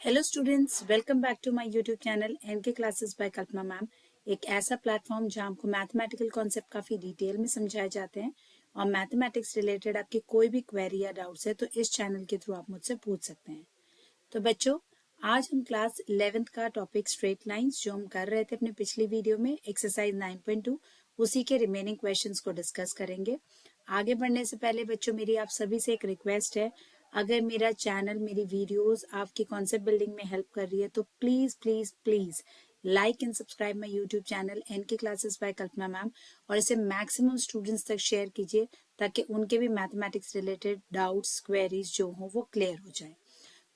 Hello students, welcome back to my YouTube channel NK classes by Kalpana ma'am. एक ऐसा platform जहां आपको mathematical concept काफ़ी डिटेल में समझाए जाते हैं और मैथमेटिक्स रिलेटेड आपकी कोई भी क्वेरी या डाउट्स है तो इस चैनल के थ्रू आप मुझसे पूछ सकते हैं। तो बच्चों, आज हम क्लास 11th का टॉपिक स्ट्रेट लाइंस जो हम कर रहे थे अपने पिछली वीडियो में एक्सरसाइज 9.2 उसी के रिमेनिंग क्वेश्चंस को डिस्कस करेंगे। आगे बढ़ने से पहले बच्चों, मेरी आप सभी से एक रिक्वेस्ट है, अगर मेरा चैनल, मेरी वीडियोस आपकी कॉन्सेप्ट बिल्डिंग में हेल्प कर रही है तो please please please like and subscribe my YouTube channel NK classes by Kalpana ma'am और इसे मैक्सिमम स्टूडेंट्स तक शेयर कीजिए ताकि उनके भी मैथमेटिक्स रिलेटेड डाउट्स क्वेरीज जो हो वो क्लियर हो जाए।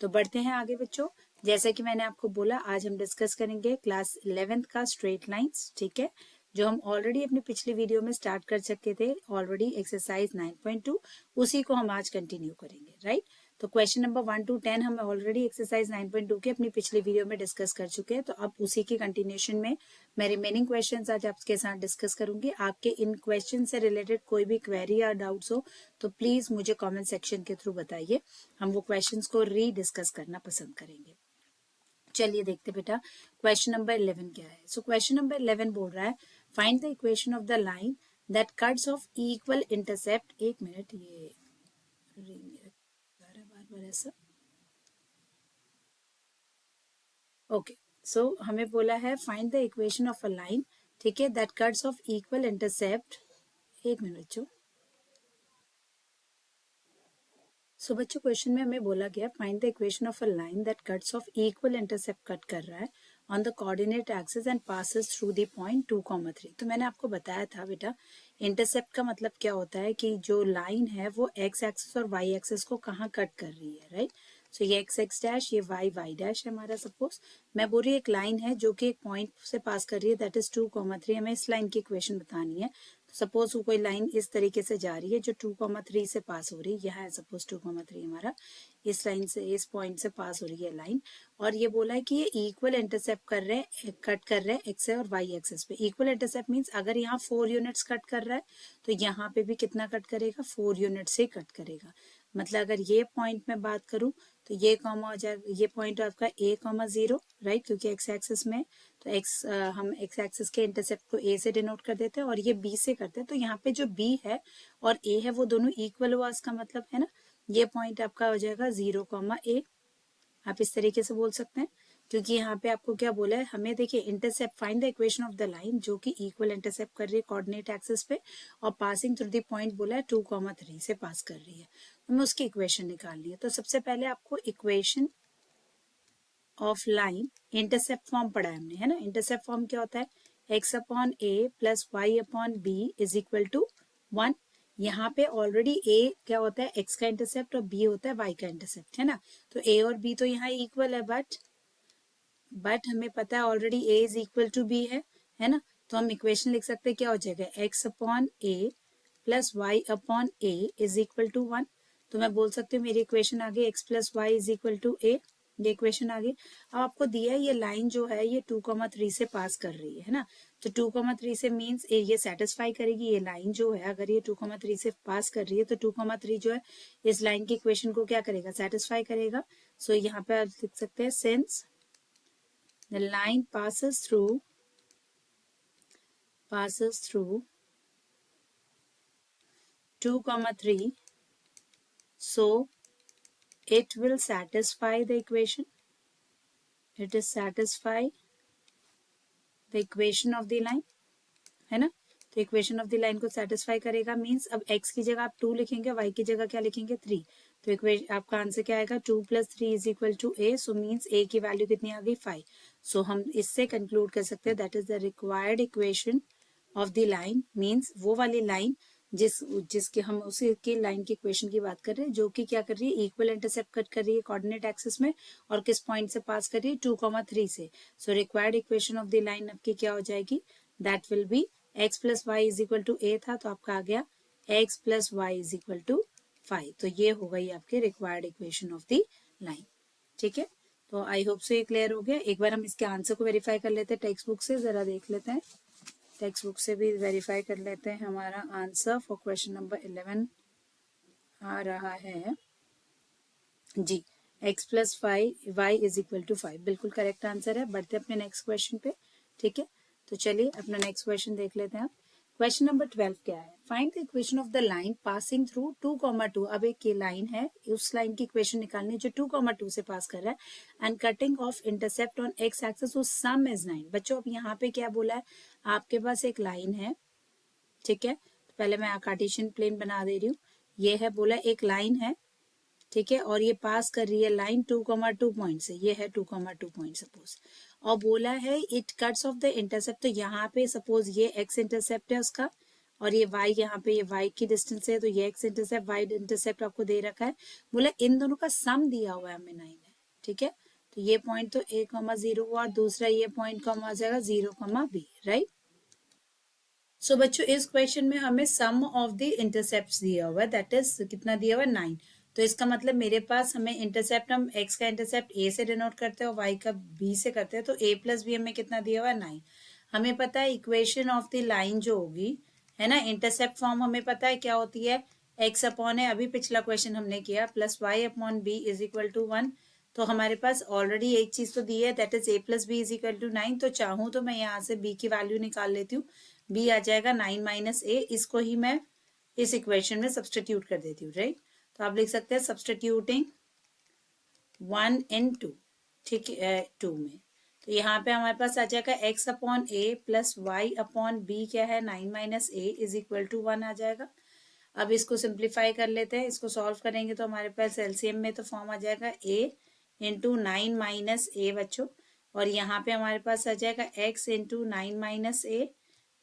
तो बढ़ते हैं आगे बच्चों। जैसा कि मैंने आपको बोला, आज हम डिस्कस करेंगे क्लास 11th का स्ट्रेट लाइंस, ठीक है, जो हम ऑलरेडी अपनी पिछली वीडियो में स्टार्ट कर चुके थे ऑलरेडी एक्सरसाइज 9.2, उसी को हम आज कंटिन्यू करेंगे, राइट। तो क्वेश्चन नंबर 1 to 10 हम ऑलरेडी एक्सरसाइज 9.2 के अपनी पिछली वीडियो में डिस्कस कर चुके हैं, तो अब उसी की कंटिन्यूशन में मैं रिमेनिंग क्वेश्चंस आज आपके साथ डिस्कस करूंगी। आपके इन क्वेश्चन से रिलेटेड कोई भी क्वेरी या डाउट्स हो तो प्लीज मुझे कमेंट सेक्शन के थ्रू बताइए, हम वो क्वेश्चंस को रीडिस्कस करना पसंद करेंगे। चलिए देखते बेटा, क्वेश्चन नंबर 11 क्या है। सो क्वेश्चन नंबर 11 बोल रहा है, find the equation of the line that cuts of equal intercept. एक मिनट, ये रिंग बार बार ऐसा। ओके, सो हमें बोला है find the equation of a line, ठीक है, that cuts of equal intercept. एक मिनट बच्चों। सो बच्चों, क्वेश्चन में हमें बोला गया find the equation of a line that cuts of equal intercept cut कर रहा है on the coordinate axis and passes through the point 2,3। तो मैंने आपको बताया था बेटा, इंटरसेप्ट का मतलब क्या होता है कि जो लाइन है वो एक्स एक्सिस और वाई एक्सिस को कहाँ कट कर रही है, राइट। सो ये एक्स एक्स डैश, ये वाई वाई डैश है हमारा। सपोज मैं बोल रही एक लाइन है जो कि एक पॉइंट से पास कर रही है, दैट इज 2,3। हमें इस लाइन की इक्वेशन बतानी है। सपोज कोई लाइन इस तरीके से जा रही है जो 2,3 से पास हो रही है, यह है सपोज 2,3 हमारा, इस लाइन से, इस पॉइंट से पास हो रही है लाइन, और ये बोला है कि ये इक्वल इंटरसेप्ट कर रहे हैं, कट कर रहे हैं एक्स और वाई एक्सिस पे। इक्वल इंटरसेप्ट मींस अगर यहाँ 4 यूनिट्स कट कर रहा है तो यहाँ पे भी कितना कट करेगा, 4 यूनिट से कट करेगा। मतलब अगर ये पॉइंट में बात करूं तो ये कॉमा हो जाएगा, ये पॉइंट आपका a,0, राइट, क्योंकि एक्स एक्सिस में, तो एक्स हम एक्स एक्सिस के इंटरसेप्ट को a से डिनोट कर देते हैं और ये b से करते हैं। तो यहाँ पे जो b है और a है वो दोनों इक्वल हुआ, इसका मतलब है ना, ये पॉइंट आपका हो जाएगा 0,a। आप इस तरीके से बोल सकते हैं, क्योंकि यहाँ पे आपको क्या बोला है, हमें देखिए intercept, find the equation of the line जो कि इक्वल इंटरसेप्ट कर रही है कोऑर्डिनेट एक्सिस पे और पासिंग थ्रू द पॉइंट बोला है 2,3 से पास कर रही है। हमें उसकी इक्वेशन निकालनी है। तो सबसे पहले आपको equation of line, intercept form पढ़ा है हमने, है ना। इंटरसेप्ट फॉर्म क्या होता है, x upon a plus y upon b is equal to 1। यहाँ पे ऑलरेडी a क्या होता है, x का इंटरसेप्ट, और b होता है y का इंटरसेप्ट, है ना। तो a और b तो यहाँ इक्वल है, बट हमें पता है already a is equal to b है ना। तो हम इक्वेशन लिख सकते हैं, क्या हो जाएगा, x upon a plus y upon a is equal to 1। तो मैं बोल सकती हूँ मेरी इक्वेशन आ गई x plus y is equal to a। ये इक्वेशन आ गई। अब आपको दिया है ये लाइन जो है ये 2,3 से पास कर रही है ना। तो 2,3 से मीन्स ये सेटिस्फाई करेगी, ये लाइन जो है अगर ये 2,3 से पास कर रही है तो 2,3 जो है इस लाइन की इक्वेशन को क्या करेगा, सेटिस्फाई करेगा। सो यहाँ पे आप लिख सकते हैं, since the line passes through 2,3, so it will satisfy the equation, it is satisfy the equation of the line, है ना। तो इक्वेशन ऑफ द लाइन को सेटिस्फाई करेगा मींस अब x की जगह आप 2 लिखेंगे, y की जगह क्या लिखेंगे, 3। तो इक्वेशन आपका आंसर क्या आएगा, 2 + 3 is equal to a। So means a की वैल्यू कितनी आ गई, 5। सो हम इससे कंक्लूड कर सकते हैं that is the required equation of the line, means वो वाली लाइन जिसके हम उसी की लाइन की इक्वेशन की बात कर रहे हैं जो कि क्या कर रही है, इक्वल इंटरसेप्ट कट कर रही है कोऑर्डिनेट एक्सिस में, और किस पॉइंट से पास कर रही है, 2,3 से। So required equation of the line आपकी क्या हो जाएगी, that will be x plus y is equal to a था, तो आपका आ गया x plus y is equal to 5। तो ये हो गई आपकी required equation of the line, ठीक है। तो आई होप से ये क्लियर हो गया। एक बार हम इसके आंसर को वेरीफाई कर लेते हैं टेक्स्ट बुक से, जरा देख लेते हैं, टेक्स्ट बुक से भी वेरीफाई कर लेते हैं। हमारा आंसर फॉर क्वेश्चन नंबर 11 आ रहा है जी, x plus 5 y is equal to 5, बिल्कुल करेक्ट आंसर है। बढ़ते अपने नेक्स्ट क्वेश्चन पे, ठीक है। तो चलिए अपना नेक्स्ट क्वेश्चन देख लेते हैं। क्वेश्चन नंबर 12 क्या है? Find the equation of the line passing through 2,2। अब एक ये लाइन है, उस लाइन की इक्वेशन निकालनी जो 2,2 से पास कर रहा है and cutting of intercept on x axis उस सम इज 9। बच्चों अब यहाँ पे क्या बोला है, आपके पास एक लाइन है, ठीक है। तो पहले मैं कार्टेशियन प्लेन बना दे रही हूँ। ये है बोला एक लाइन है, ठीक है, और ये पास कर रही है लाइन 2,2 पॉइंट से, ये है 2,2 पॉइंट सपोज, और बोला है it cuts of the intercept. तो यहाँ पे सपोज ये एक्स इंटरसेप्ट है उसका, और ये वाई, यहाँ पे ये वाई की डिस्टेंस है, तो ये एक्स इंटरसेप्ट वाई इंटरसेप्ट आपको दे रखा है। बोला इन दोनों का सम दिया हुआ है हमें 9 है, ठीक है। तो ये पॉइंट तो a,0 हुआ, और दूसरा ये पॉइंट कौन आ जाएगा 0,b, राइट। सो बच्चों इस क्वेश्चन में हमें सम ऑफ द इंटरसेप्ट दिया हुआ है, दैट इज कितना दिया हुआ है 9। तो इसका मतलब मेरे पास हमें इंटरसेप्ट, हम x का इंटरसेप्ट a से डिनोट करते हैं और y का b से करते हैं, तो a प्लस बी हमें कितना दिया हुआ है 9। हमें पता है इक्वेशन ऑफ द लाइन जो होगी, है ना, इंटरसेप्ट फॉर्म हमें पता है क्या होती है, x अपॉन है, अभी पिछला क्वेश्चन हमने किया, plus y upon b is equal to 1। तो हमारे पास ऑलरेडी एक चीज तो दी है, that is a plus b is equal to 9। तो चाहूं तो मैं यहाँ से b की वैल्यू निकाल लेती हूँ, b आ जाएगा 9 माइनस a, इसको ही मैं इस इक्वेशन में सब्सटीट्यूट कर देती हूँ, राइट। तो आप लिख सकते हैं सब्सटीट्यूटिंग 1 इन 2, ठीक है, 2 में। तो यहाँ पे हमारे पास आ जाएगा x upon a plus y upon b क्या है 9 minus a is equal to 1 आ जाएगा। अब इसको सिंप्लीफाई कर लेते हैं, इसको सॉल्व करेंगे तो हमारे पास एलसीएम में तो फॉर्म आ जाएगा a इंटू 9 माइनस a बच्चों, और यहाँ पे हमारे पास आ जाएगा x into 9 minus a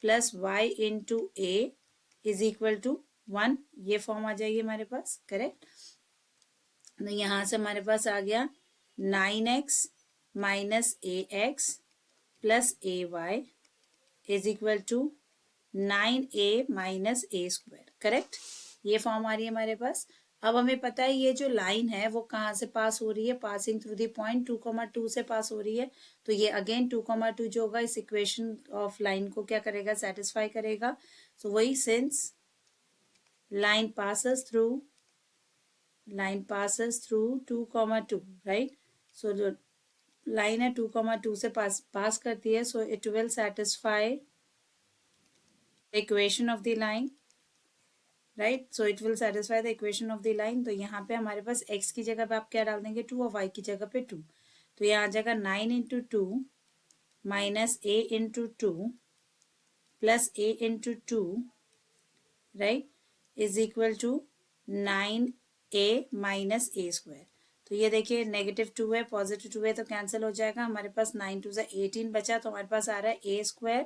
plus y into a is equal to 1, ये फॉर्म आ जाएगी हमारे पास, करेक्ट। तो यहाँ से हमारे पास आ गया 9x minus ax plus ay is equal to 9a minus a square, correct. ये फॉर्म आ रही है हमारे पास। अब हमें पता है ये जो लाइन है वो कहाँ से पास हो रही है, पासिंग थ्रू द पॉइंट 2,2 से पास हो रही है। तो ये अगेन 2,2 जो होगा इस इक्वेशन ऑफ लाइन को क्या करेगा, सेटिस्फाई करेगा। सो वही since line passes through 2,2, right. So जो लाइन है 2,2 से पास करती है, so it will satisfy equation of the line, right. So it will satisfy the equation of the line. तो यहाँ पे हमारे पास x की जगह पे आप क्या डाल देंगे 2, और y की जगह पे 2। तो यहाँ आ जाएगा 9 into 2 minus a into 2 plus a into 2, right, is equal to 9a minus a square. तो ये देखिए नेगेटिव 2 है, पॉजिटिव 2 है, तो कैंसिल हो जाएगा। हमारे पास 9 2 से 18 बचा, तो हमारे पास आ रहा है a स्क्वायर,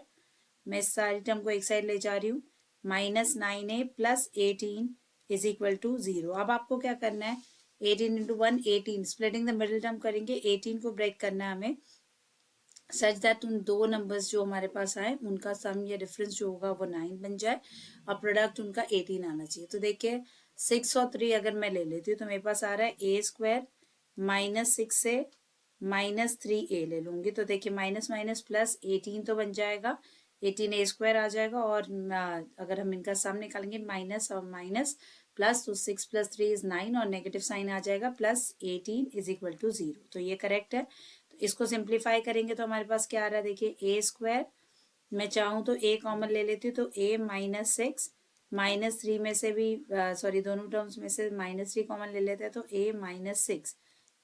मैं इस सारी टर्म को एक साइड ले जा रही हूँ, minus 9a plus 18 is equal to 0। अब आपको क्या करना है, 18 into 1 18, splitting the middle term करेंगे, 18 को ब्रेक करना है हमें, सच दैट उन दो नंबर्स जो हमारे पास आए उनका सम या डिफरेंस जो होगा वो 9 बन जाए और प्रोडक्ट उनका 18 आना चाहिए। तो देखिए 6 और 3 अगर मैं ले लेती हूँ तो मेरे पास आ रहा है a स्क्वायर माइनस 6 से माइनस 3a ले लूंगी, तो देखिए माइनस माइनस प्लस 18 तो बन जाएगा, 18a स्क्वायर आ जाएगा, और अगर हम इनका सम निकालेंगे माइनस और माइनस प्लस, तो 6 प्लस 3 इज 9, और नेगेटिव साइन आ जाएगा, प्लस 18 इज इक्वल टू 0। तो ये करेक्ट है। तो इसको सिंप्लीफाई करेंगे तो हमारे पास क्या आ रहा है, देखिए a स्क्वायर, मैं चाहूँ तो a कॉमन ले लेती हूँ, तो a माइनस 6 माइनस 3 में से भी सॉरी दोनों टर्म्स में से माइनस 3 कॉमन ले लेते हैं, तो a minus 6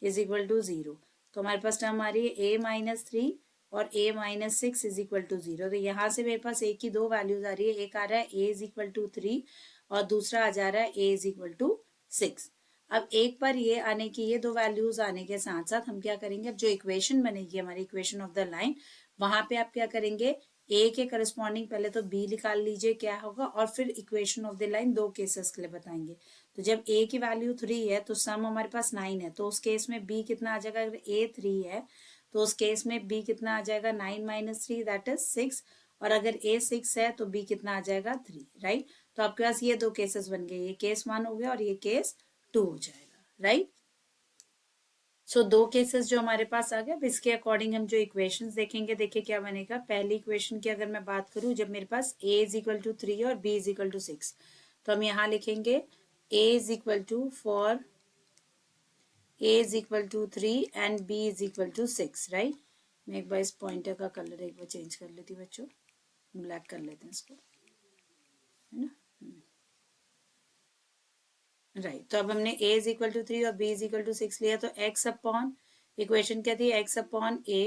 is equal to 0। तो हमारे पास टर्म आ रही है a माइनस 3 और a minus 6 is equal to 0। तो यहाँ से मेरे पास a की दो वैल्यूज आ रही है, एक आ रहा है a इज इक्वल टू 3 और दूसरा आ जा रहा है a इज इक्वल टू 6। अब एक बार ये आने की, ये दो वैल्यूज आने के साथ साथ हम क्या करेंगे, अब जो इक्वेशन बनेगी हमारी इक्वेशन ऑफ द लाइन, वहां पे आप क्या करेंगे, a के करस्पॉन्डिंग पहले तो b निकाल लीजिए क्या होगा, और फिर इक्वेशन ऑफ द लाइन दो केसेस के लिए बताएंगे। तो जब a की वैल्यू 3 है तो सम हमारे पास 9 है, तो उस केस में b कितना आ जाएगा, अगर a 3 है तो उस केस में b कितना आ जाएगा 9 माइनस 3 दैट इज 6, और अगर a 6 है तो b कितना आ जाएगा 3, राइट। तो आपके पास ये दो केसेस बन गए, ये केस 1 हो गया और ये केस 2 हो जाएगा, राइट। सो दो केसेस जो हमारे पास आ गए। अब इसके अकॉर्डिंग हम जो इक्वेशंस देखेंगे, देखिए क्या बनेगा। पहली इक्वेशन की अगर मैं बात करूं, जब मेरे पास a इज इक्वल टू 3 और b इज इक्वल टू 6, तो हम यहाँ लिखेंगे a is equal to for a is equal to 3 and b is equal to 6, right. मैं एक बार इस पॉइंटर का कलर एक बार चेंज कर लेती हूँ बच्चों, ब्लैक कर लेते हैं इसको, है ना। राइट, तो अब हमने a इज इक्वल टू 3 और b इज इक्वल टू 6 लिया, तो x अपॉन, इक्वेशन क्या थी, x upon a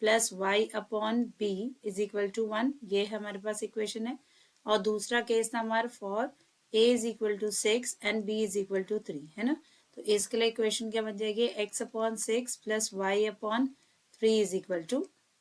plus y upon b is equal to 1, ये हमारे पास इक्वेशन है। और दूसरा केस था हमारा for a is equal to 6 and b is equal to 3, है ना। तो इसके लिए इक्वेशन क्या बन जाएगी, x upon 6 plus y upon 3 is equal to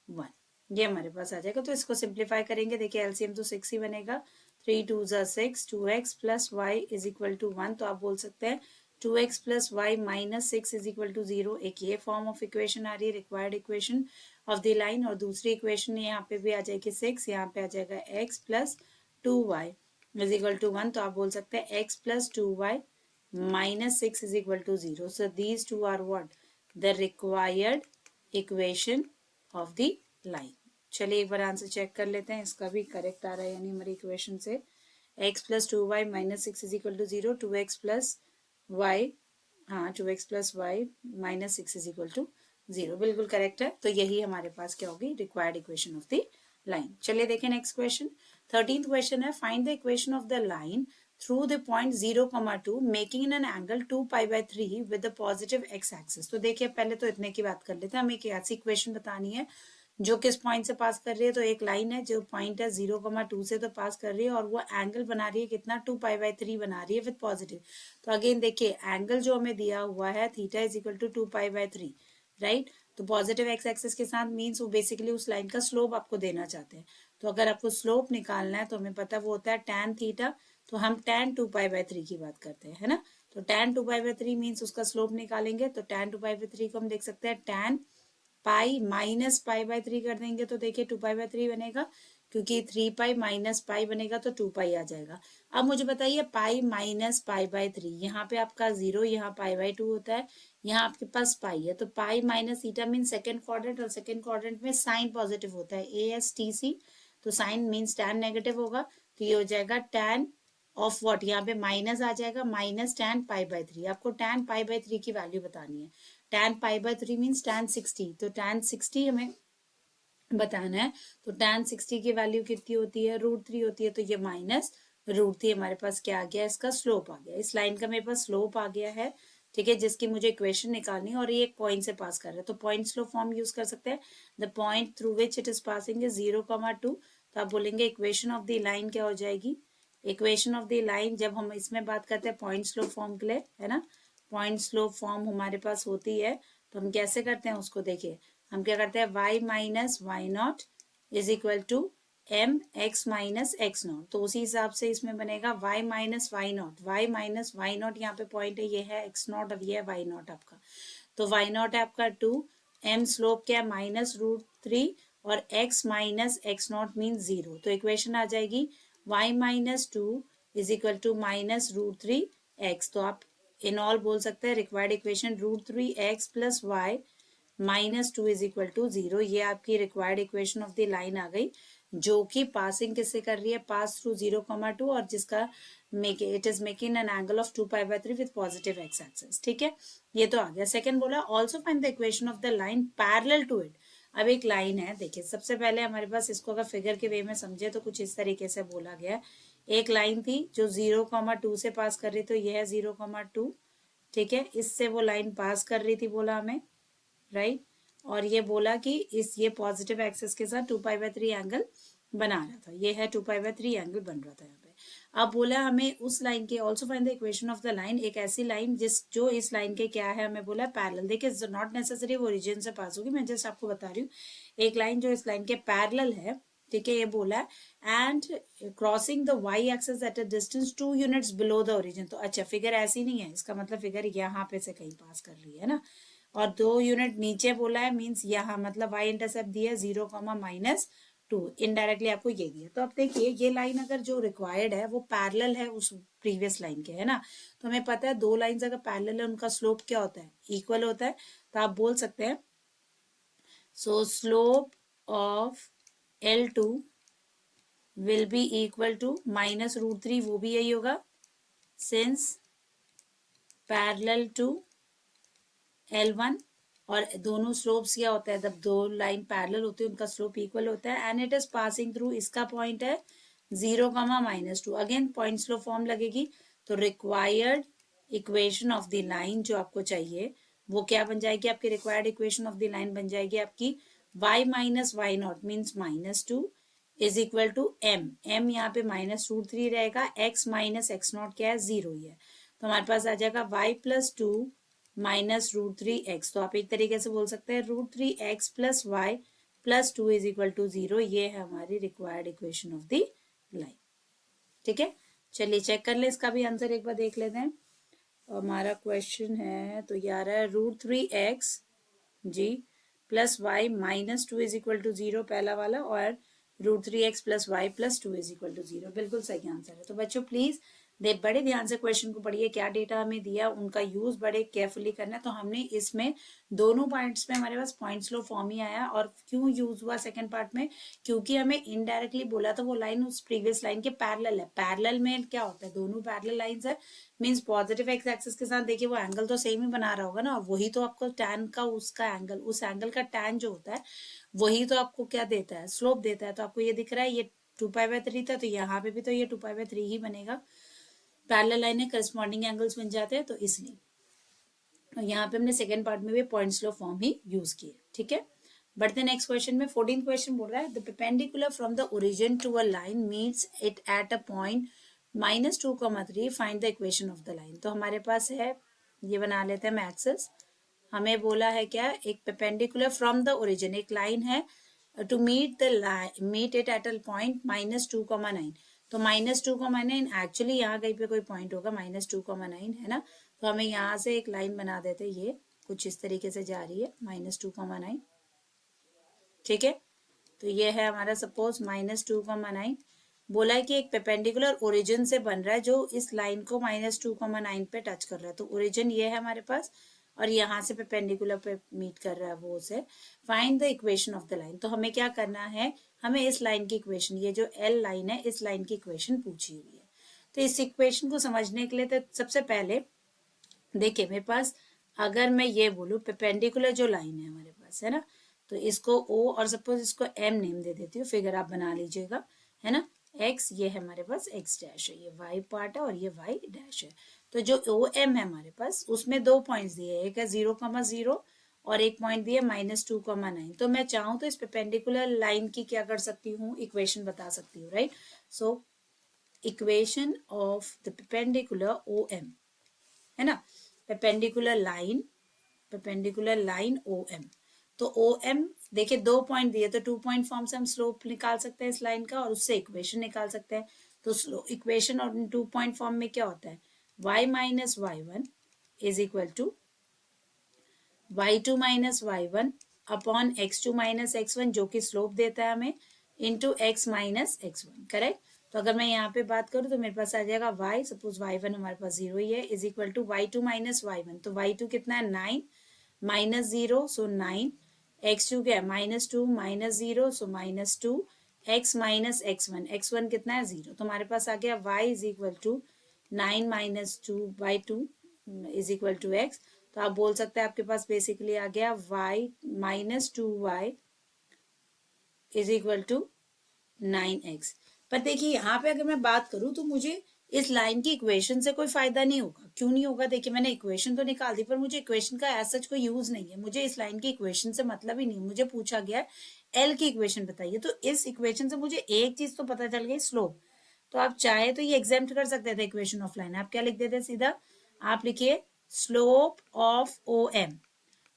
1, ये हमारे पास आ जाएगा। तो इसको सिंप्लीफाई करेंगे, देखिए एलसीएम तो 6 ही बनेगा, 3 2 ज़ा 6, 2x plus y is equal to 1, तो आप बोल सकते हैं 2x plus y minus 6 is equal to 0, एक ये फॉर्म ऑफ इक्वेशन आ रही है, required equation of the line. और दूसरी इक्वेशन यहाँ पे भी आ जाएगी 6, यहाँ पे आ जाएगा x plus 2y is equal to 1, तो आप बोल सकते हैं x plus 2y minus 6 is equal to 0. So these two are what? The required equation of the line. चलिए एक बार आंसर चेक कर लेते हैं, इसका भी करेक्ट आ रहा है यानी हमारी इक्वेशन से। x plus 2y minus 6 is equal to 0, 2x plus y, हाँ 2x plus y minus 6 is equal to 0, बिल्कुल करेक्ट है। तो यही हमारे पास क्या होगी, required equation of the line. चलिए देखें नेक्स्ट क्वेश्चन। 13th क्वेश्चन है, find the equation of the line through the point 0, 2 making an angle 2 pi by 3 with the positive x axis। तो देखिए पहले तो इतने की बात कर लेते हैं, हमें एक ऐसी इक्वेशन बतानी है जो किस पॉइंट से पास कर रही है। तो एक लाइन है जो पॉइंट है 0, 2 से तो पास कर रही है और वो एंगल बना रही है कितना, 2 पाई बाई 3 बना रही है विद पॉजिटिव। तो अगेन देखिए एंगल जो हमें दिया हुआ है theta is equal to 2 pi by 3, right. तो पॉजिटिव एक्स एक्सिस के साथ मीन्स वो बेसिकली उस लाइन का स्लोप आपको देना चाहते हैं। तो अगर आपको स्लोप निकालना है तो हमें पता वो होता है tan थीटा, तो हम tan 2 पाई बाई 3 की बात करते हैं, है ना। तो tan 2 पाई बाई 3 मीन्स उसका स्लोप निकालेंगे, तो tan 2 पाई बाई 3 को हम देख सकते हैं tan pi minus pi by 3 कर देंगे, तो देखिए 2 पाई बाई 3 बनेगा, क्योंकि 3 पाई माइनस पाई बनेगा तो 2 पाई आ जाएगा। अब मुझे बताइए पाई माइनस पाई बाई 3, यहाँ पे आपका 0, यहाँ पाई बाई 2 होता है, यहाँ आपके पास पाई है, तो pi minus theta mean second quadrant, और सेकेंड क्वाड्रेंट में साइन पॉजिटिव होता है, ASTC, तो साइन मीन्स टैन नेगेटिव होगा, तो ये हो जाएगा टैन ऑफ व्हाट, यहाँ पे माइनस आ जाएगा, माइनस टैन पाई बाई 3। आपको टैन पाई बाई 3 की वैल्यू बतानी है, tan pi by 3 means tan 60, तो टैन 60 हमें बताना है। तो टैन 60 की वैल्यू कितनी होती है, √3 होती है, तो ये माइनस √3 हमारे पास क्या आ गया, इसका स्लोप आ गया, इस लाइन का मेरे पास स्लोप आ गया है, ठीक है, जिसकी मुझे इक्वेशन निकालनी है और ये एक पॉइंट से पास कर रहा है। तो पॉइंट स्लोप फॉर्म यूज कर सकते हैं, the point through which it is passing is 0, 2, तो आप बोलेंगे इक्वेशन ऑफ द लाइन क्या हो जाएगी, इक्वेशन ऑफ द लाइन जब हम इसमें बात करते हैं पॉइंट स्लोप फॉर्म के लिए, है ना, पॉइंट स्लोप फॉर्म हमारे पास होती है, तो हम कैसे करते हैं उसको देखिए, हम क्या करते हैं y minus y not is equal to m x minus x not, तो उसी हिसाब से इसमें बनेगा y minus y not, y minus y not यहाँ पे पॉइंट है, ये है x नॉट और ये है y नॉट आपका, तो y नॉट है आपका 2, m स्लोप क्या है माइनस √3 और x minus x naught mean 0, तो इक्वेशन आ जाएगी y minus 2 is equal to minus √3 x, तो आप इन ऑल बोल सकते हैं required equation √3 x plus y minus 2 is equal to 0, ये आपकी required equation of the line आ गई, जो कि पासिंग किससे कर रही है, पास थ्रू 0, 2 और जिसका it is making an angle of 2 pi by 3 with positive x axis, ठीक है, ये तो आ गया। सेकंड बोला also find the equation of the line parallel to it. अब एक लाइन है, देखिए सबसे पहले हमारे पास इसको अगर फिगर के वे में समझे तो कुछ इस तरीके से बोला गया, एक लाइन थी जो 0, 2 से पास कर रही, तो यह है 0, 2, ठीक है, इससे वो लाइन पास कर रही थी बोला हमें, राइट, और ये बोला कि इस ये पॉजिटिव एक्सिस के साथ 2 पाई बाई 3 एंगल बना रहा था, ये है 2 पाई बाई 3 एंगल बन रहा था यहाँ पे। अब बोला हमें उस लाइन के also find the equation of the line, एक ऐसी लाइन जो इस लाइन के क्या है, हमें बोला पैरेलल, देखिए नॉट नेसेसरी वो ओरिजिन से पास होगी, मैं जस्ट आपको बता रही हूँ, एक लाइन जो इस लाइन के पैरेलल है, ठीक है, ये बोला है and crossing the y axis at a distance 2 units below the origin, तो अच्छा फिगर ऐसी नहीं है, इसका मतलब फिगर यहाँ पे से कहीं पास कर रही है ना, और 2 यूनिट नीचे बोला है मीन्स यहाँ मतलब y इंटरसेप्ट दिया 0, -2, इनडायरेक्टली आपको ये दिया। तो अब देखिए ये लाइन अगर जो रिक्वायर्ड है वो पैरेलल है उस प्रीवियस लाइन के, है ना, तो हमें पता है दो लाइंस अगर पैरेलल है उनका स्लोप क्या होता है, इक्वल होता है, तो आप बोल सकते हैं so slope of L2 will be equal to minus √3, वो भी यही होगा, सिंस पैरेलल टू L1 और दोनों स्लोप्स क्या होता है, जब दो लाइन पैरेलल होती है उनका स्लोप इक्वल होता है and it is passing through, इसका पॉइंट है 0, -2। अगेन पॉइंट स्लोप फॉर्म लगेगी, तो required equation of the line जो आपको चाहिए वो क्या बन जाएगी, आपकी required equation of the line बन जाएगी आपकी y minus y not means -2 is equal to m यहाँ पे -√3 रहेगा, x माइनस एक्स नॉट क्या है, 0 ही है, तो हमारे पास आ जाएगा y प्लस 2 -√3x। तो आप एक तरीके से बोल सकते हैं √3x plus y plus 2 is equal to 0। ये है हमारी required equation of the line. ठीक है, चलिए चेक कर ले, इसका भी आंसर एक बार देख लेते हैं। हमारा क्वेश्चन है तो ये आ रहा है √3x जी plus y -2 is equal to 0 पहला वाला, और √3x plus y plus 2 is equal to 0, बिल्कुल सही आंसर है। तो बच्चों प्लीज बड़े ध्यान से क्वेश्चन को पढ़िए, क्या डेटा हमें दिया उनका यूज बड़े केयरफुली करना है। तो हमने इसमें दोनों पॉइंट्स में हमारे पास पॉइंट स्लो फॉर्म ही आया, और क्यों यूज हुआ सेकंड पार्ट में, क्योंकि हमें इनडायरेक्टली बोला था वो लाइन उस प्रीवियस लाइन के पैरेलल है। पैरेलल में क्या होता है, दोनों पैरेलल लाइंस है मींस पॉजिटिव एक्स एक्सिस के साथ देखिए वो एंगल तो सेम ही बना रहा होगा ना, और वही तो आपको टैन का उसका एंगल, उस एंगल का टैन जो होता है वही तो आपको क्या देता है, स्लोप देता है। तो आपको ये दिख रहा है ये 2π/3 था, तो यहाँ पे भी तो ये 2π/3 ही बनेगा, पैरेलल लाइन करस्पॉन्डिंग एंगल्स बन जाते हैं, तो इसलिए यहाँ पे हमने सेकंड पार्ट में भी पॉइंट स्लो फॉर्म ही यूज किए। ठीक है, बढ़ते नेक्स्ट क्वेश्चन में। 14th क्वेश्चन बोल रहा है the perpendicular from the origin to a line meets it at a point -2, 3 find the equation of the line. तो हमारे पास है, ये बना लेते हैं हम एक्सिस। हमें बोला है क्या, एक परपेंडिकुलर फ्रॉम द ओरिजिन, एक लाइन है to meet the meet it at a point -2, 9। तो -2, 9 एक्चुअली यहाँ कहीं पे कोई पॉइंट होगा -2, 9 है ना, तो हमें यहाँ से एक लाइन बना देते, ये कुछ इस तरीके से जा रही है -2, 9। ठीक है, तो ये है हमारा सपोज -2, 9। बोला है कि एक परपेंडिकुलर ओरिजिन से बन रहा है जो इस लाइन को -2, 9 पे टच कर रहा है। तो ओरिजिन ये है हमारे पास, और यहाँ से परपेंडिकुलर पे मीट कर रहा है वो उसे। Find the equation of the line. तो हमें क्या करना है, हमें इस लाइन की इक्वेशन, ये जो एल लाइन है इस लाइन की इक्वेशन पूछी हुई है। तो इस इक्वेशन को समझने के लिए तो सबसे पहले देखिए मेरे पास, अगर मैं ये बोलूँ परपेंडिकुलर जो लाइन है हमारे पास है ना, तो इसको ओ और सपोज इसको एम नेम दे देती हूँ, फिगर आप बना लीजिएगा, है ना। एक्स ये है हमारे पास एक्स डैश है, ये वाई पार्ट है और ये वाई डैश है। तो जो ओ एम है हमारे पास उसमें दो पॉइंट्स दिए, एक है 0, 0 और एक पॉइंट दिए -2, 9। तो मैं चाहूँ तो इस परपेंडिकुलर लाइन की क्या कर सकती हूँ, इक्वेशन बता सकती हूँ, right. So equation of the perpendicular O M है ना, परपेंडिकुलर लाइन ओ एम। तो ओ एम देखिए दो पॉइंट दिए, तो 2 पॉइंट फॉर्म से हम स्लोप निकाल सकते हैं इस लाइन का, और उससे इक्वेशन निकाल सकते हैं। तो स्लो इक्वेशन और 2 पॉइंट फॉर्म में क्या होता है, y minus y1 is equal to y2 minus y1 upon x2 minus x1 जो कि स्लोप देता है हमें, into x minus x1, correct. तो अगर मैं यहाँ पे बात करूँ तो मेरे पास आ जाएगा y, सपोज y1 हमारे पास 0 ही है, is equal to y2 minus y1। तो y2 कितना है 9 माइनस 0 सो 9, x2 क्या है -2 माइनस 0 सो -2, x माइनस x1 कितना है 0। तो हमारे पास आ गया y is equal to 9 minus 2/2 is equal to x। तो आप बोल सकते हैं आपके पास बेसिकली आ गया y -2y is equal to 9x। पर देखिए यहाँ पे अगर मैं बात करूँ तो मुझे इस लाइन की इक्वेशन से कोई फायदा नहीं होगा। क्यों नहीं होगा, देखिए मैंने इक्वेशन तो निकाल दी पर मुझे इक्वेशन का एज सच कोई यूज नहीं है, मुझे इस लाइन की इक्वेशन से मतलब ही नहीं। मुझे पूछा गया एल की इक्वेशन बताइए, तो इस इक्वेशन से मुझे एक चीज तो पता चल गई, स्लोप। तो आप चाहे तो ये एग्जाम्प्ट कर सकते थे इक्वेशन ऑफ लाइन। आप क्या लिख देते सीधा, आप लिखिए slope of O M.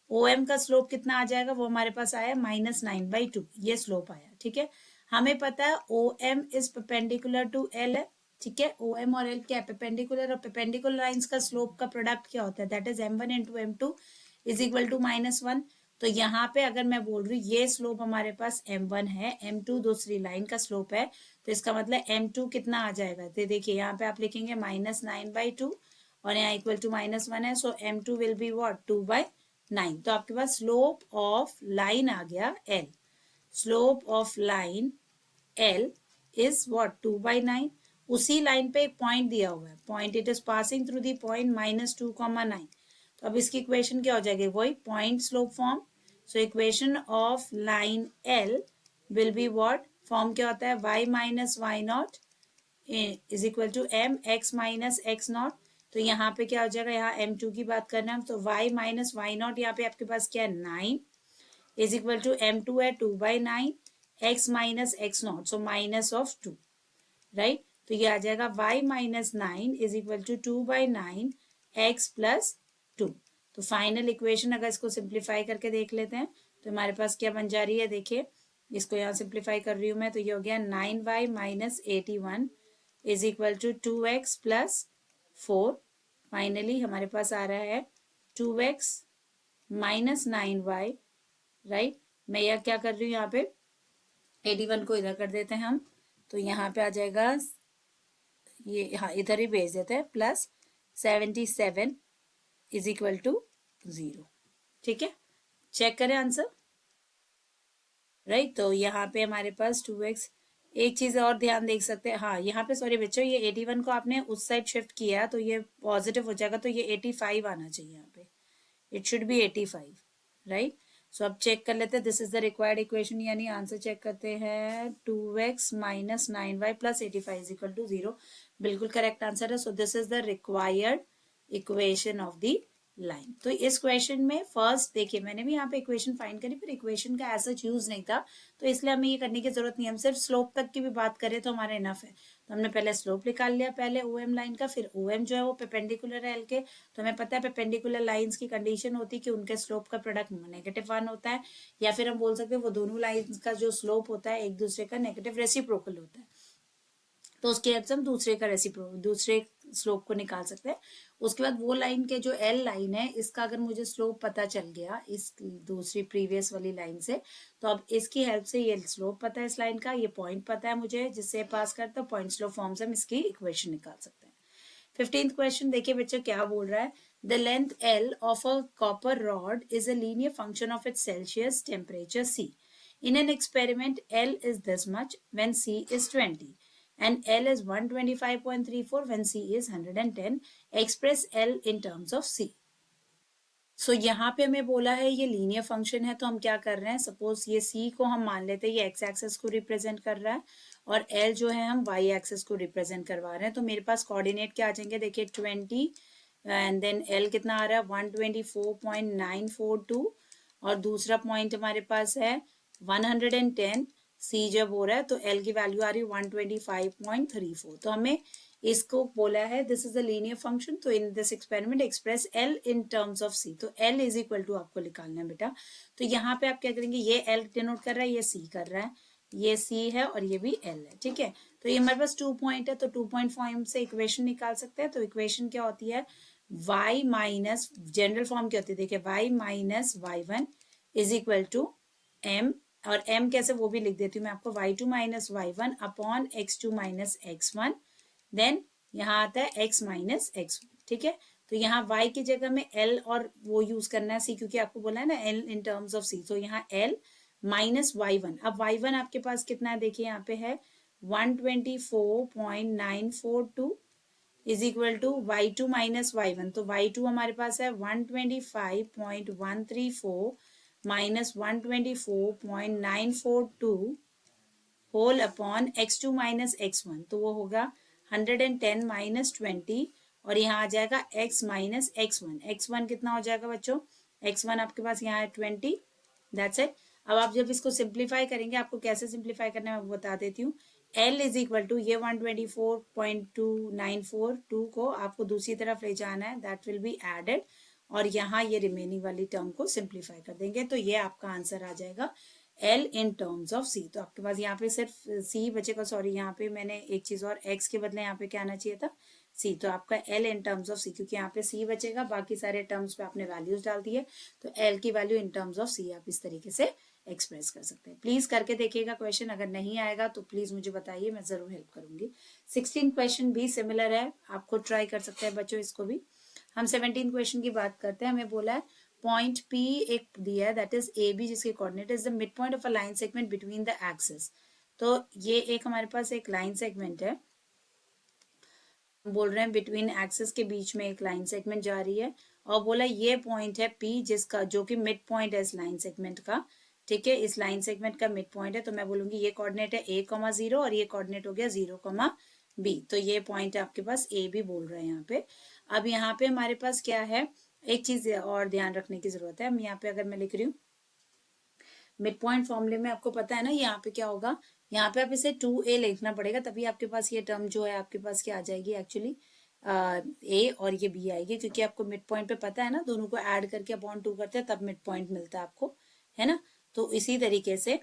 O M का स्लोप कितना आ जाएगा, वो हमारे पास आया -9/2, ये स्लोप आया। ठीक है, हमें पता है O M is perpendicular to L है। ठीक है, ओ एम और एल क्या है, परपेंडिकुलर, और परपेंडिकुलर लाइंस का स्लोप का प्रोडक्ट क्या होता है, that is m1 into m2 is equal to -1। तो यहाँ पे अगर मैं बोल रही हूँ ये स्लोप हमारे पास m1 है, m2 दूसरी लाइन का स्लोप है, तो इसका मतलब m2 कितना आ जाएगा, तो देखिए यहाँ पे आप लिखेंगे -9/2 और यहाँ इक्वल टू -1 है, सो m2 विल बी व्हाट 2/9। तो आपके पास स्लोप ऑफ लाइन आ गया l, slope of line L is what 2/9। उसी लाइन पे एक पॉइंट दिया हुआ है, point it is passing through the point -2, 9। तो अब इसकी इक्वेशन क्या हो जाएगी, वही point slope form. So equation of line L will be what, form क्या होता है, y minus y not is equal to m x minus x not. तो यहाँ पे क्या हो जाएगा, यहाँ m2 की बात करना है तो y माइनस वाई नॉट, यहाँ पे आपके पास क्या है 9 इज इक्वल टू m2 है 2/9 x minus x not, so minus of 2, right. तो ये आ जाएगा y minus 9 is equal to 2/9 x plus 2. तो फाइनल इक्वेशन अगर इसको सिंप्लीफाई करके देख लेते हैं तो हमारे पास क्या बन जा रही है, देखिए इसको यहाँ सिंप्लीफाई कर रही हूँ मैं, तो ये हो गया 9y minus 81 is equal to 2x plus 4. Finally हमारे पास आ रहा है 2x माइनस 9y, राइट. मैं यह क्या कर रही हूँ, यहाँ पे 81 को इधर कर देते हैं हम, तो यहाँ पे आ जाएगा ये, हाँ इधर ही भेज देते हैं, प्लस 77 इज इक्वल टू 0. ठीक है, चेक करें आंसर, राइट. तो यहाँ पे हमारे पास 2x, एक चीज और ध्यान देख सकते हैं, हाँ यहाँ पे सॉरी बच्चों, ये 81 को आपने उस साइड शिफ्ट किया तो ये पॉजिटिव हो जाएगा, तो ये 85 आना चाहिए यहाँ पे, it should be 85, right. So अब चेक कर लेते हैं, this is the required equation, यानी आंसर चेक करते हैं 2x minus 9y plus 85 is equal to 0. बिल्कुल करेक्ट आंसर है. So this is the required equation of the line. तो इस क्वेश्चन में फर्स्ट देखिए मैंने भी यहाँ पे इक्वेशन फाइंड करी, पर इक्वेशन का ऐसा यूज नहीं था, तो इसलिए हमें ये करने की जरूरत नहीं, हम सिर्फ स्लोप तक की भी बात करें तो हमारा इनफ है. तो हमने पहले स्लोप निकाल लिया, पहले ओएम लाइन का, फिर ओएम जो है वो परपेंडिकुलर है एल के, तो हमें पता है परपेंडिकुलर लाइंस की कंडीशन होती है कि उनके स्लोप का प्रोडक्ट -1 होता है, या फिर हम बोल सकते हैं वो दोनों लाइंस का जो स्लोप होता है एक दूसरे का नेगेटिव रेसिप्रोकल होता है, तो उसके हेल्प से हम दूसरे स्लोप को निकाल सकते हैं. उसके बाद वो लाइन के जो एल लाइन है इसका अगर मुझे स्लोप पता चल गया इस दूसरी प्रीवियस वाली लाइन से, तो अब इसकी हेल्प से ये स्लोप पता है इस लाइन का, ये पॉइंट पता है मुझे जिससे पास करता है, पॉइंट स्लोप फॉर्म से हम इसकी इक्वेशन निकाल सकते हैं. 15th क्वेश्चन देखिए बच्चों क्या बोल रहा है, the length L of a copper rod is a linear function of its Celsius temperature C. In an experiment, L is this much when C is 20 and L is 125.34 when C is 110. Express L in terms of C. सो यहाँ पे हमें बोला है ये linear function है, तो हम क्या कर रहे हैं, सपोज ये C को हम मान लेते हैं ये x एक्सेस को रिप्रेजेंट कर रहा है और L जो है हम y एक्सेस को रिप्रेजेंट करवा रहे हैं. तो मेरे पास कोऑर्डिनेट क्या आ जाएंगे, देखिए 20 एंड देन L कितना आ रहा है 124.942 और दूसरा पॉइंट हमारे पास है 110. C जब हो रहा है तो L की वैल्यू आ रही है 125.34. तो हमें इसको बोला है this is a linear function, तो in this experiment express L in terms of C. तो L इज इक्वल टू आपको निकालना है बेटा, तो यहाँ पे आप क्या करेंगे, ये L डिनोट कर रहा है, ये C कर रहा है, ये C है और ये भी L है, ठीक है. तो ये हमारे पास 2 पॉइंट है, तो 2 पॉइंट फॉर्म से इक्वेशन निकाल सकते हैं. तो इक्वेशन क्या होती है, y माइनस, जनरल फॉर्म क्या होती है, देखिए y minus y1 is equal to m, और m कैसे वो भी लिख देती हूँ मैं आपको, y2 minus y1 upon x2 minus x1, then यहाँ आता है x माइनस x1, ठीक है. तो यहाँ y की जगह में l और वो यूज करना है c, क्योंकि आपको बोला है ना l in terms of c, तो यहाँ l माइनस y1. अब y1 आपके पास कितना है, देखिए यहाँ पे है 124.942 is equal to y2 minus y1, तो y2 हमारे पास है 125.134 minus 124.942 whole upon x2 minus x1, तो वो होगा 110 माइनस 20 और यहाँ आ जाएगा x माइनस x1. x1 कितना हो जाएगा बच्चों, x1 आपके पास यहाँ है 20, दैट्स इट. अब आप जब इसको सिंप्लीफाई करेंगे, आपको कैसे सिंप्लीफाई करना है मैं बता देती हूँ. L इज इक्वल टू ये 124.2942 को आपको दूसरी तरफ ले जाना है, दैट विल बी एडेड, और यहाँ ये रिमेनिंग वाली टर्म को सिंप्लीफाई कर देंगे, तो ये आपका आंसर आ जाएगा L in terms of C. तो आपके पास यहाँ पे सिर्फ C बचेगा, सॉरी यहाँ पे मैंने एक चीज और, x के बदले यहाँ पे क्या आना चाहिए था C, तो आपका L in terms of C, क्योंकि यहाँ पे C बचेगा, बाकी सारे टर्म्स पे आपने वैल्यूज डाल दी है, तो L की value in terms of C आप इस तरीके से एक्सप्रेस कर सकते हैं. प्लीज करके देखिएगा क्वेश्चन, अगर नहीं आएगा तो प्लीज मुझे बताइए, मैं जरूर हेल्प करूंगी. 16 क्वेश्चन भी सिमिलर है, आपको ट्राई कर सकते हैं बच्चों इसको भी. हम 17 क्वेश्चन की बात करते हैं. हमें बोला है पॉइंट P एक दिया है, दैट इज AB, जिसके coordinate is the mid point of a line segment between the axis. तो ये एक हमारे पास एक लाइन सेगमेंट है, बोल रहे हैं बिटवीन एक्सिस के बीच में एक लाइन सेगमेंट जा रही है, और बोला ये पॉइंट है P जिसका जो कि मिड पॉइंट है इस लाइन सेगमेंट का, ठीक है, इस लाइन सेगमेंट का मिड पॉइंट है, तो मैं बोलूंगी ये कोऑर्डिनेट है A,0 और ये कोऑर्डिनेट हो गया 0,B। तो ये पॉइंट है आपके पास A भी बोल रहे हैं यहाँ पे। अब यहाँ पे हमारे पास क्या है, एक चीज और ध्यान रखने की जरूरत है। हम यहाँ पे अगर मैं लिख रही हूँ मिड पॉइंट फॉर्मूले में, आपको पता है ना यहाँ पे क्या होगा, यहाँ पे आप इसे 2A लिखना पड़ेगा, तभी आपके पास ये टर्म जो है आपके पास क्या आ जाएगी एक्चुअली, ए और ये बी आएगी, क्योंकि आपको मिड पॉइंट पे पता है ना, दोनों को ऐड करके अपॉन 2 करते हैं तब मिड पॉइंट मिलता है आपको, है ना। तो इसी तरीके से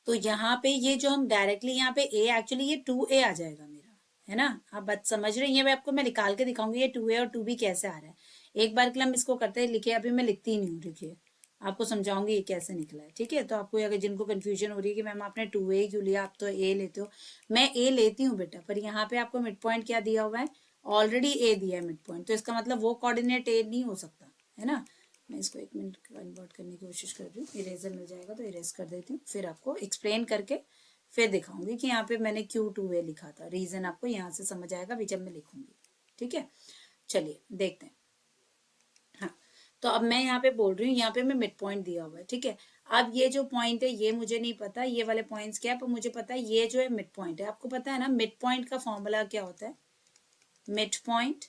तो यहाँ पे ये जो हम डायरेक्टली यहाँ पे ए, एक्चुअली ये 2A आ जाएगा मेरा, है ना। आप बात समझ रही हैं, मैं निकाल के दिखाऊंगी ये 2A और 2B कैसे आ रहा है। एक बार के लिए हम इसको करते हैं, लिखे अभी मैं लिखती ही नहीं हूँ, लिखिए आपको समझाऊंगी ये कैसे निकला है, ठीक है। तो आपको अगर जिनको कंफ्यूजन हो रही है कि मैम आपने 2A क्यों लिया, आप तो ए लेते हो, मैं ए लेती हूँ बेटा, पर यहाँ पे आपको मिड पॉइंट क्या दिया हुआ है, ऑलरेडी ए दिया है मिड पॉइंट, तो इसका मतलब वो कोऑर्डिनेट ए नहीं हो सकता, है ना। मैं इसको 1 मिनट कन्वर्ट करने की कोशिश कर रही हूँ, इरेजर मिल जाएगा तो इरेज कर देती हूँ, फिर आपको एक्सप्लेन करके फिर दिखाऊंगी कि यहाँ पे मैंने क्यों 2A लिखा था, रीजन आपको यहाँ से समझ आएगा भी जब मैं लिखूंगी, ठीक है। चलिए देखते हैं। हाँ, तो अब मैं यहाँ पे बोल रही हूँ, यहाँ पे मैं मिड पॉइंट दिया हुआ है, ठीक है। अब ये जो पॉइंट है ये मुझे नहीं पता ये वाले पॉइंट्स क्या है, पर मुझे पता है ये जो है मिड पॉइंट है। आपको पता है ना मिड पॉइंट का फॉर्मूला क्या होता है, मिड पॉइंट,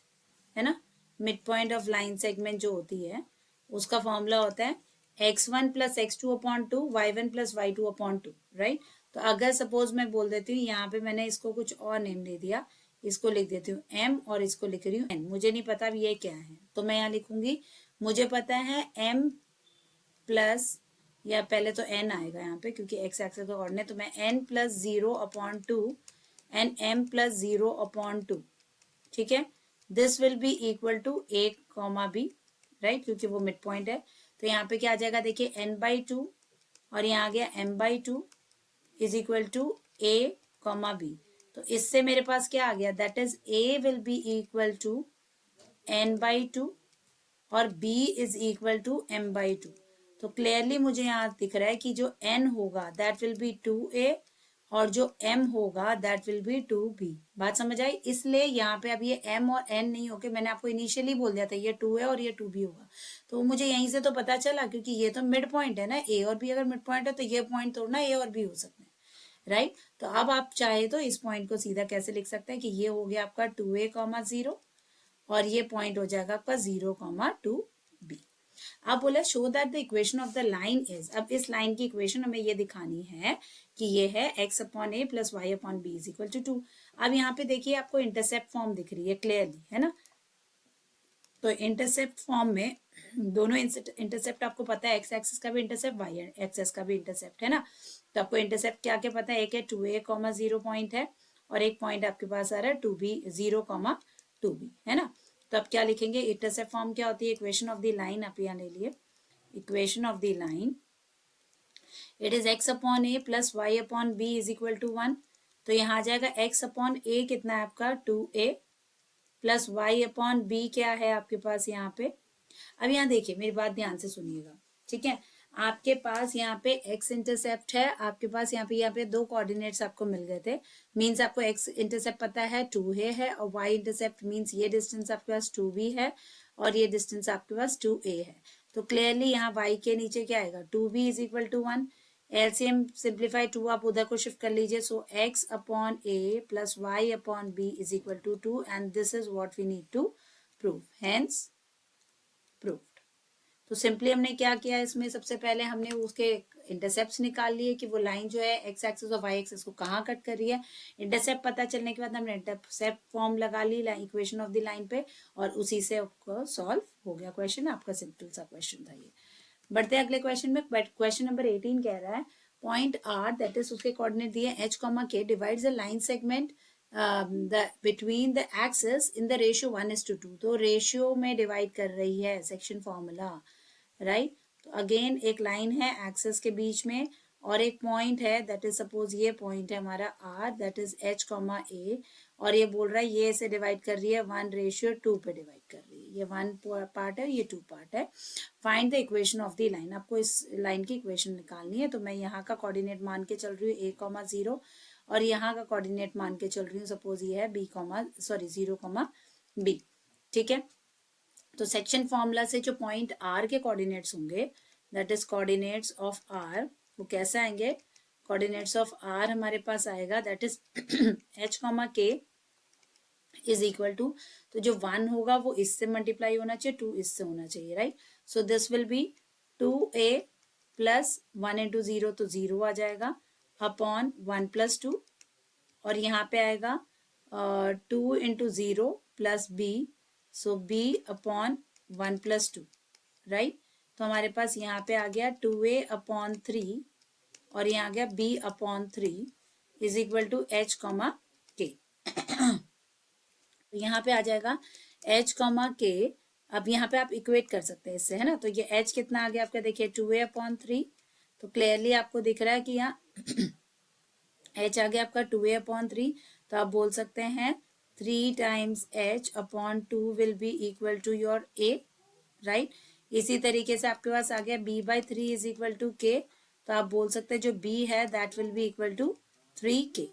है ना, mid point of line segment जो होती है उसका फॉर्मूला होता है x1 plus x2 upon 2, y1 plus y2 upon 2, right. तो अगर सपोज मैं बोल देती हूँ यहाँ पे मैंने इसको कुछ और नेम दे दिया, इसको लिख देती हूँ m और इसको लिख रही हूँ n, मुझे नहीं पता ये क्या है, तो मैं यहाँ लिखूंगी मुझे पता है m प्लस, या पहले तो n आएगा यहाँ पे क्योंकि x एक्सिस का कोऑर्डिनेट, तो मैं n plus 0 upon 2 and m plus 0 upon 2, ठीक है। This will be equal to a comma b, right, क्योंकि वो मिड पॉइंट है। तो यहाँ पे क्या आ जाएगा देखिए n/2 और यहाँ आ गया m/2 is equal to a comma b. तो इससे मेरे पास क्या आ गया, that is a will be equal to n/2 और b is equal to m/2। तो क्लियरली मुझे यहाँ दिख रहा है कि जो n होगा दैट विल बी 2a और जो m होगा दैट विल बी 2b। बात समझ आई, इसलिए यहाँ पे अब ये m और n नहीं होके मैंने आपको इनिशियली बोल दिया था ये 2a और ये 2b होगा, तो मुझे यहीं से तो पता चला क्योंकि ये तो मिड पॉइंट है ना, a और b अगर मिड पॉइंट है तो ये पॉइंट तोड़ना a और b हो सकते हैं, राइट। तो अब आप चाहे तो इस पॉइंट को सीधा कैसे लिख सकते हैं कि ये हो गया आपका 2a,0 और ये पॉइंट हो जाएगा आपका 0,2b। अब बोला show that the equation of the line is, अब इस लाइन की इक्वेशन हमें ये दिखानी है कि ये है x upon a plus y upon b is equal to 2। अब यहाँ पे देखिए आपको इंटरसेप्ट फॉर्म दिख रही है क्लियरली, है ना। तो इंटरसेप्ट फॉर्म में दोनों इंटरसेप्ट आपको पता है, एक्स एक्सिस का भी इंटरसेप्ट, वाई एक्सिस का भी इंटरसेप्ट, है ना। तो आपको इंटरसेप्ट क्या क्या पता है, एक है 2a,0 पॉइंट है और एक पॉइंट आपके पास आ रहा है 2b 0,2b, है ना। तो आप क्या लिखेंगे, इंटरसेप्ट फॉर्म क्या होती है, इक्वेशन ऑफ द लाइन आप यहाँ ले लिए, equation of the line it is x upon a plus y upon b is equal to 1। तो यहाँ आ जाएगा x अपॉन ए कितना है आपका 2a plus y upon b क्या है आपके पास यहाँ पे। अब यहाँ देखिए मेरी बात ध्यान से सुनिएगा, ठीक है। आपके पास यहाँ पे x इंटरसेप्ट है, आपके पास यहाँ पे दो कोऑर्डिनेट्स आपको मिल गए थे, मींस आपको x इंटरसेप्ट पता है 2a है और y इंटरसेप्ट मींस ये डिस्टेंस आपके पास 2b है और ये डिस्टेंस आपके पास 2a है। तो क्लियरली यहाँ y के नीचे क्या आएगा 2b is equal to 1, LCM simplify 2 आप उधर को शिफ्ट कर लीजिए, so x upon a plus y upon b is equal to 2 and this is what we need to prove, hence proved. तो सिंपली हमने क्या किया, इसमें सबसे पहले हमने उसके इंटरसेप्ट्स निकाल लिए कि वो लाइन जो है एक्स एक्सिस और वाई एक्सिस को कहाँ कट कर रही है। इंटरसेप्ट पता चलने के बाद हमने इंटरसेप्ट फॉर्म लगा ली इक्वेशन ऑफ द लाइन पे और उसी से आपको सॉल्व हो गया क्वेश्चन, आपका सिंपल सा क्वेश्चन था ये। बढ़ते हैं अगले क्वेश्चन में। क्वेश्चन नंबर 18 कह रहा है पॉइंट आर दैट इज उसके कोऑर्डिनेट दिए h, k divides the line segment between the axis in the ratio 1:2। तो रेशियो में डिवाइड कर रही है सेक्शन फॉर्मूला, राइट। तो अगेन एक लाइन है एक्सिस के बीच में और एक पॉइंट है दैट इज सपोज ये पॉइंट है हमारा R that is h, a और ये बोल रहा है ये इसे डिवाइड कर रही है 1:2 पे डिवाइड कर रही है, ये 1 पार्ट है ये 2 पार्ट है। Find the equation of the line, आपको इस लाइन की इक्वेशन निकालनी है। तो मैं यहाँ का कोऑर्डिनेट मान के चल रही हूँ a,0 और यहाँ का कोऑर्डिनेट मान के चल रही हूँ सपोज ये है b, 0,b, ठीक है। तो सेक्शन फॉर्मूला से जो पॉइंट आर के कोऑर्डिनेट्स होंगे, that is coordinates of R, वो कैसे आएंगे? कोऑर्डिनेट्स ऑफ आर हमारे पास आएगा that is H comma K is equal to, तो जो 1 होगा वो इससे मल्टीप्लाई होना चाहिए, 2 इससे होना चाहिए, right? So this will B 2a plus 1 into 0, तो 0 आ जाएगा, अपॉन 1 प्लस 2, और यहाँ पे आएगा 2 इंटू 0 प्लस b, सो b अपॉन 1 प्लस 2, राइट? तो हमारे पास यहाँ पे आ गया 2a अपॉन 3 और यहाँ आ गया b upon 3 is equal to h comma k। तो यहाँ पे आ जाएगा h कॉमा k। अब यहाँ पे आप इक्वेट कर सकते हैं इससे, है ना? तो ये h कितना आ गया आपका, देखिए 2a अपॉन 3, तो क्लियरली आपको दिख रहा है कि यहाँ h आ गया आपका 2a अपॉन 3, तो आप बोल सकते हैं 3 times h upon 2 will be equal to your a, right? इसी तरीके से आपके पास आ गया b by 3 is equal to k, तो आप बोल सकते हैं जो b है that will be equal to 3k,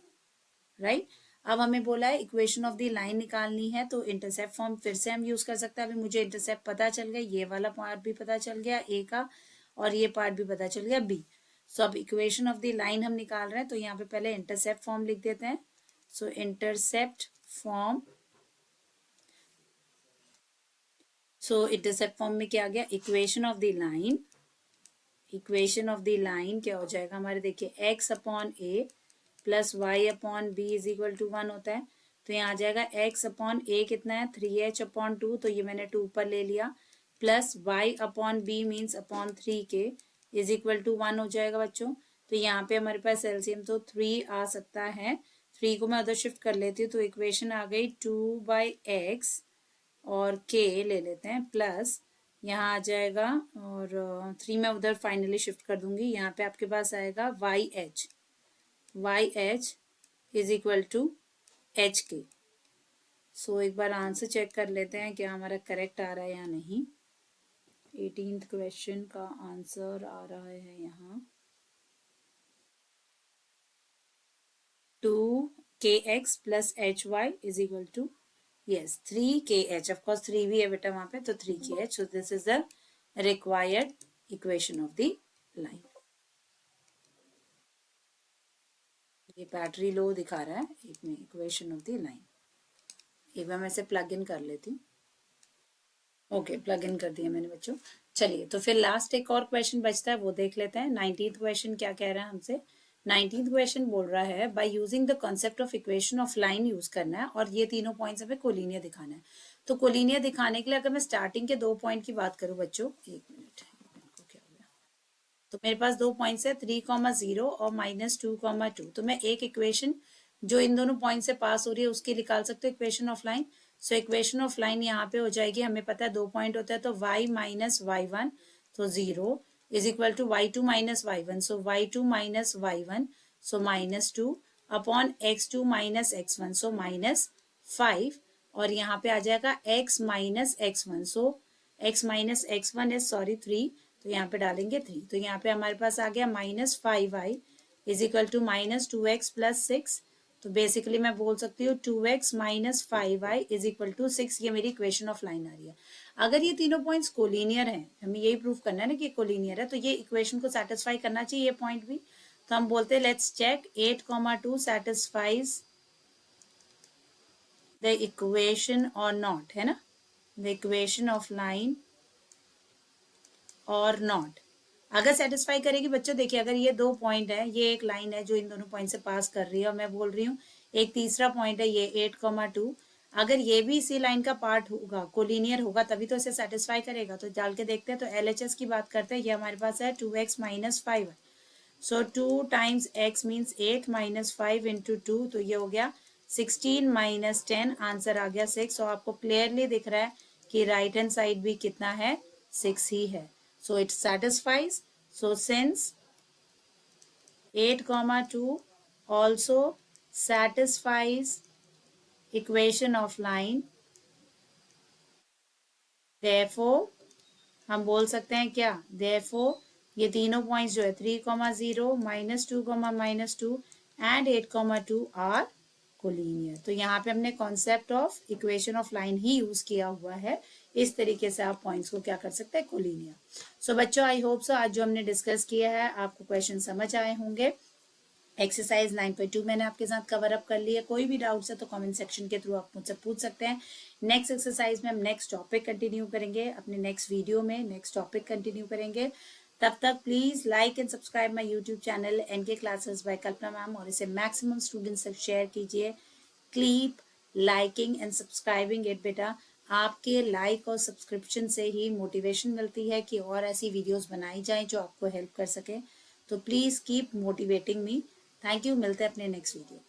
right? अब हमें बोला है इक्वेशन ऑफ द लाइन निकालनी है, तो इंटरसेप्ट फॉर्म फिर से हम यूज कर सकते हैं। अभी मुझे इंटरसेप्ट पता चल गया, ये वाला पार्ट भी पता चल गया ए का, और ये पार्ट भी पता चल गया बी। सो अब इक्वेशन ऑफ द लाइन हम निकाल रहे हैं, तो यहाँ पे पहले इंटरसेप्ट फॉर्म लिख देते हैं। So intercept form, so intercept form में क्या आ गया, equation of the line, equation of the line क्या हो जाएगा हमारे, देखिए x upon a plus y upon b is equal to 1 होता है, तो यहाँ आ जाएगा एक्स अपॉन ए कितना है 3h अपॉन 2, तो ये मैंने 2 ऊपर ले लिया, plus y upon b means upon 3k is equal to 1 हो जाएगा बच्चों। तो यहाँ पे हमारे पास एलसीएम तो 3 आ सकता है, 3 को मैं उधर शिफ्ट कर लेती हूँ, तो इक्वेशन आ गई 2/x और k ले लेते हैं, प्लस यहाँ आ जाएगा, और 3 मैं उधर फाइनली शिफ्ट कर दूंगी, यहाँ पे आपके पास आएगा YH is equal to HK। So एक बार आंसर चेक कर लेते हैं क्या हमारा करेक्ट आ रहा है या नहीं। 18th क्वेश्चन का आंसर आ रहा है यहाँ 2kx plus HY is equal to, yes 3kh, of course 3 भी है बेटा वहां पे, तो 3kh, so this is the required equation of the line. ये बैटरी लो दिखा रहा है, एक में इक्वेशन ऑफ द लाइन, एक बार मैं इसे प्लग इन कर लेती हूँ। ओके, प्लग इन कर दिया मैंने बच्चों। चलिए, तो फिर लास्ट एक और क्वेश्चन बचता है, वो देख लेते हैं। 19th क्वेश्चन क्या कह रहा है हमसे। 19th क्वेश्चन बोल रहा है by using the concept of equation of line use करना है, और ये तीनों पॉइंट्स हमें कोलिनियर दिखाना है। तो कोलिनियर दिखाने के लिए अगर मैं स्टार्टिंग के 2 पॉइंट की बात करूँ बच्चों, एक मिनट, क्या हो गया, तो मेरे पास 2 पॉइंट्स है 3,0 और -2,2। तो मैं एक इक्वेशन जो इन दोनों पॉइंट से पास हो रही है उसकी निकाल सकते हो, equation of line. So equation of line यहाँ पे हो जाएगी, हमें पता है 2 पॉइंट होता है, तो y माइनस y1, तो 0 is equal to y2 minus y1, so y2 minus y1, so -2 upon x2 minus x1, so -5, और यहाँ पे आ जाएगा x minus x1, so x minus x1 is 3, तो यहाँ पे डालेंगे 3, तो यहाँ पे हमारे पास आ गया -5y is equal to -2x plus 6। तो बेसिकली मैं बोल सकती हूँ 2x minus 5y is equal to 6, ये मेरी इक्वेशन ऑफ लाइन आ रही है। अगर ये तीनों पॉइंट्स कोलिनियर हैं, हमें यही प्रूव करना है ना कि कोलिनियर है, तो ये इक्वेशन को सेटिस्फाई करना चाहिए ये पॉइंट भी। तो हम बोलते हैं let's check 8,2 satisfies the equation or not, है ना, the equation of line or not. अगर सेटिस्फाई करेगी बच्चों, देखिए अगर ये 2 पॉइंट है, ये एक लाइन है जो इन दोनों पॉइंट से पास कर रही है, और मैं बोल रही हूँ एक तीसरा पॉइंट है ये 8,2, अगर ये भी इसी लाइन का पार्ट होगा, कोलिनियर होगा, तभी तो इसे सेटिस्फाई करेगा। तो डाल के देखते हैं। तो LHS की बात करते हैं, ये हमारे पास है 2x माइनस 5, सो 2 times x means 8 minus 5 into 2, तो ये हो गया 16 माइनस 10, आंसर आ गया 6। और आपको क्लियरली दिख रहा है कि राइट हैंड साइड भी कितना है, 6 ही है। So it satisfies. So since 8,2 also satisfies equation of line, therefore हम बोल सकते हैं क्या, therefore ये तीनों पॉइंट्स जो है 3,0 -2, -2 एंड 8,2 आर कोलिनियर। तो यहाँ पे हमने concept of equation of line he use किया हुआ है इस तरीके से आप पॉइंट्स को क्या कर सकते हैं, कोलिनियर। सो बच्चों, आई होप सो आज जो हमने डिस्कस किया है आपको क्वेश्चन समझ आए होंगे। एक्सरसाइज 9.2 मैंने आपके साथ कवर अप कर लिया। कोई भी डाउट्स है तो कमेंट सेक्शन के थ्रू आप मुझसे पूछ सकते हैं। नेक्स्ट एक्सरसाइज में हम नेक्स्ट टॉपिक कंटिन्यू करेंगे, अपने नेक्स्ट वीडियो में नेक्स्ट टॉपिक कंटिन्यू करेंगे। तब तक please like and subscribe my YouTube channel NK classes by Kalpana ma'am, और इसे मैक्सिमम स्टूडेंट्स तक शेयर कीजिए। Keep liking and subscribing it बेटा। आपके लाइक और सब्सक्रिप्शन से ही मोटिवेशन मिलती है कि और ऐसी वीडियोस बनाई जाएं जो आपको हेल्प कर सके। तो please keep motivating me. Thank you. मिलते हैं अपने नेक्स्ट वीडियो।